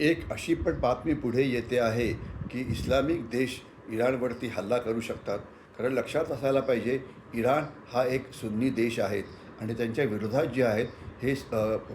एक अशी पण बातमी पुढे येते आहे की इस्लामिक देश इराणवरती हल्ला करू शकतात. कारण लक्षात असायला पाहिजे, इराण हा एक सुन्नी देश आहे आणि त्यांच्या विरोधात जे आहेत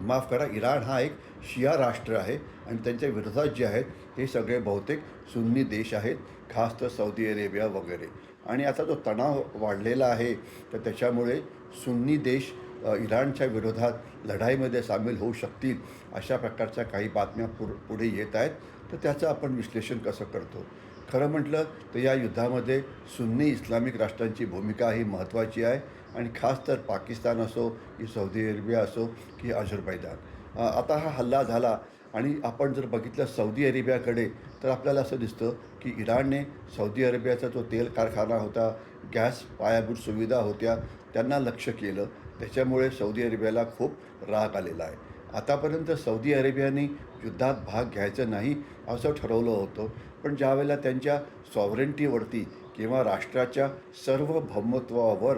माफ करा, इराण हा एक शिया राष्ट्र आहे आणि त्यांच्या विरोधात जे आहेत हे सगळे बहुतेक सुन्नी देश आहेत, खास तर सौदी अरेबिया वगैरे. आणि आता जो तणाव वाढलेला आहे तर त्याच्यामुळे सुन्नी देश इराणच्या विरोधात लढाईमध्ये सामील होऊ शकतील, अशा प्रकारच्या काही बातम्या पुढे येत आहेत. तर त्याचं आपण विश्लेषण कसं करतो? खरं म्हटलं तर या युद्धामध्ये सुन्नी इस्लामिक राष्ट्रांची भूमिका ही महत्त्वाची आहे आणि खास तर पाकिस्तान असो की सौदी अरेबिया असो की अझरबैजान. आता हा हल्ला झाला आणि आपण जर बघितलं सौदी अरेबियाकडे, तर आपल्याला असं दिसतं की इराणने सौदी अरेबियाचा जो तेल कारखाना होता, गॅस पायाभूत सुविधा होत्या, त्यांना लक्ष्य केलं. त्याच्यामुळे सौदी अरेबियाला खूप राग आलेला आहे. आतापर्यंत सौदी अरेबियाने युद्धात भाग घ्यायचं नाही असं ठरवलं होतं, पण ज्यावेळेला त्यांच्या सॉव्हरेंटीवरती किंवा राष्ट्राच्या सार्वभौमत्वावर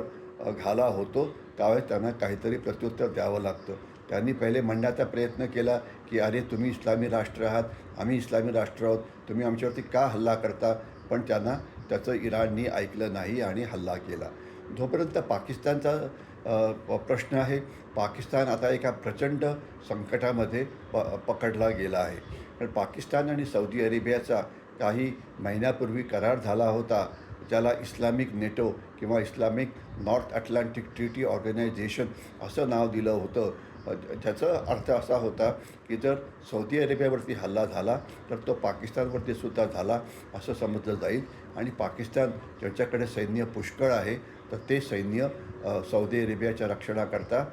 घाला होतो, त्यावेळेस त्यांना काहीतरी प्रत्युत्तर द्यावं लागतं. त्यांनी पहिले म्हणण्याचा प्रयत्न केला की अरे, तुम्ही इस्लामी राष्ट्र आहात, आम्ही इस्लामी राष्ट्र आहोत, तुम्ही आमच्यावरती का हल्ला करता? पण त्यांना त्याचं इराणनी ऐकलं नाही आणि हल्ला केला. जोपर्यंत पाकिस्तानचा प्रश्न आहे, पाकिस्तान आता एका प्रचंड संकटामध्ये पकडला गेला आहे. कारण पाकिस्तान आणि सौदी अरेबियाचा काही महिन्यापूर्वी करार झाला होता, ज्याला इस्लामिक नेटो किंवा Islamic North Atlantic Treaty Organisation असं नाव दिलं होतं. ज्याचा अर्थ असा होता की जर सौदी अरेबियावरती हल्ला झाला तर तो पाकिस्तानवरती सुद्धा झाला असं समजलं जाईल आणि पाकिस्तान, ज्यांच्याकडे सैन्य पुष्कळ आहे, तर ते सैन्य सौदी अरेबियाच्या रक्षणाकरता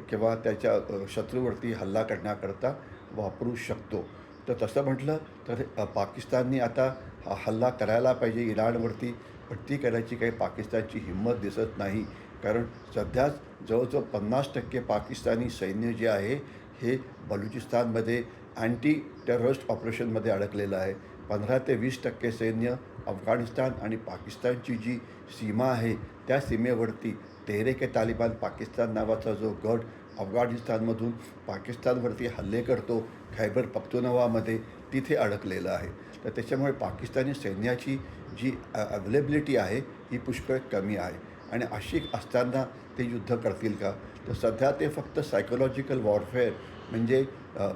किंवा त्याच्या शत्रूवरती हल्ला करण्याकरता वापरू शकतो. तर तसं म्हटलं तर पाकिस्तानने आता हा हल्ला करायला पाहिजे इराणवरती, पण ती करायची काही पाकिस्तानची हिंमत दिसत नाही. कारण सध्याच जवळजवळ 50% पाकिस्तानी सैन्य जे आहे हे बलुचिस्तानमध्ये अँटी टेररिस्ट ऑपरेशनमध्ये अडकलेलं आहे. 15 ते 20% सैन्य अफगाणिस्तान आणि पाकिस्तानची जी सीमा आहे त्या सीमेवरती तेहरीक तालिबान पाकिस्तान नावाचा जो गट अफगाणिस्तानमधून पाकिस्तानवरती हल्ले करतो, खैबर पख्तूनख्वामध्ये, तिथे अडकलेलं आहे. तर त्याच्यामुळे पाकिस्तानी सैन्याची जी अवेलेबिलिटी आहे ही पुष्कळ कमी आहे आणि अशी असताना ते युद्ध करतील का? तर सध्या ते फक्त सायकोलॉजिकल वॉरफेअर म्हणजे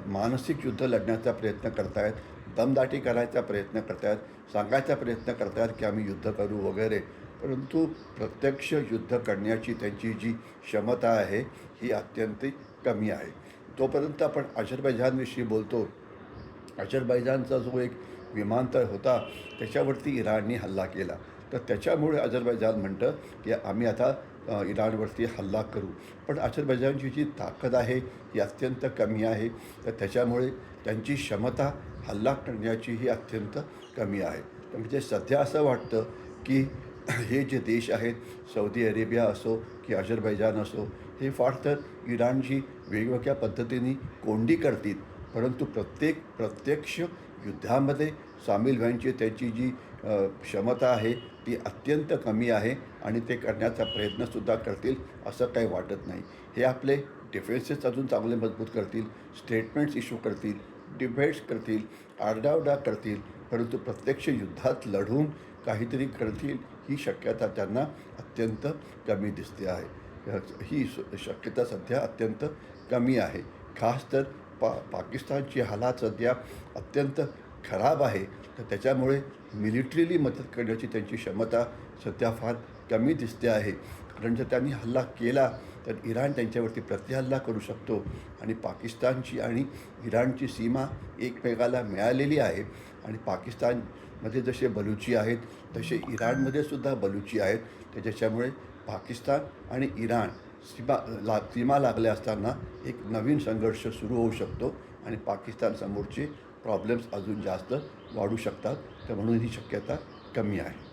मानसिक युद्ध लढण्याचा प्रयत्न करत आहेत, दमदाटी करायचा प्रयत्न करत आहेत, सांगायचा प्रयत्न करत आहेत की आम्ही युद्ध करू वगैरे. परंतु प्रत्यक्ष युद्ध करण्याची त्यांची जी क्षमता आहे ही अत्यंत कमी आहे. तोपर्यंत आपण अझरबैजानविषयी बोलतो. अझरबैजानचा जो एक विमानतळ होता त्याच्यावरती इराणने हल्ला केला. तर त्याच्यामुळे अझरबैजान म्हणतं की आम्ही आता इराणवरती हल्ला करू. पण अझरबैजानची जी ताकद आहे ही अत्यंत कमी आहे. तर त्याच्यामुळे त्यांची क्षमता हल्ला करण्याची ही अत्यंत कमी आहे. तर म्हणजे सध्या असं वाटतं की हे जे देश आहेत, सौदी अरेबिया असो की अझरबैजान असो, हे फार तर इराणची वेगवेगळ्या पद्धतीने कोंडी करतील, परंतु प्रत्यक्ष युद्धामध्ये सामील व्हायची त्यांची जी क्षमता आहे ती अत्यंत कमी आहे आणि ते करण्याचा प्रयत्नसुद्धा करतील असं काही वाटत नाही. हे आपले डिफेन्सेस अजून चांगले मजबूत करतील, स्टेटमेंट्स इश्यू करतील, डिबेट्स करतील, आरडाओरडा करतील, परंतु प्रत्यक्ष युद्धात लढून काहीतरी करतील ही शक्यता त्यांना अत्यंत कमी दिसते आहे. ही शक्यता सध्या अत्यंत कमी आहे. खास तर पाकिस्तानची हालत सध्या अत्यंत खराब आहे. तर त्याच्यामुळे मिलिटरीली मदत करण्याची त्यांची क्षमता सध्या फार कमी दिसते आहे. कारण जर त्यांनी हल्ला केला तर इराण त्यांच्यावरती प्रतिहल्ला करू शकतो आणि पाकिस्तानची आणि इराणची सीमा एकमेकाला मिळालेली आहे आणि पाकिस्तानमध्ये जसे बलुची आहेत तसे इराणमध्ये सुद्धा बलुची आहेत. तर त्याच्यामुळे पाकिस्तान आणि इराण सीमा लागल्या असताना एक नवीन संघर्ष सुरू होऊ शकतो आणि पाकिस्तानसमोरचे प्रॉब्लेम्स अजून जास्त वाढू शकतात. तर म्हणून ही शक्यता कमी आहे.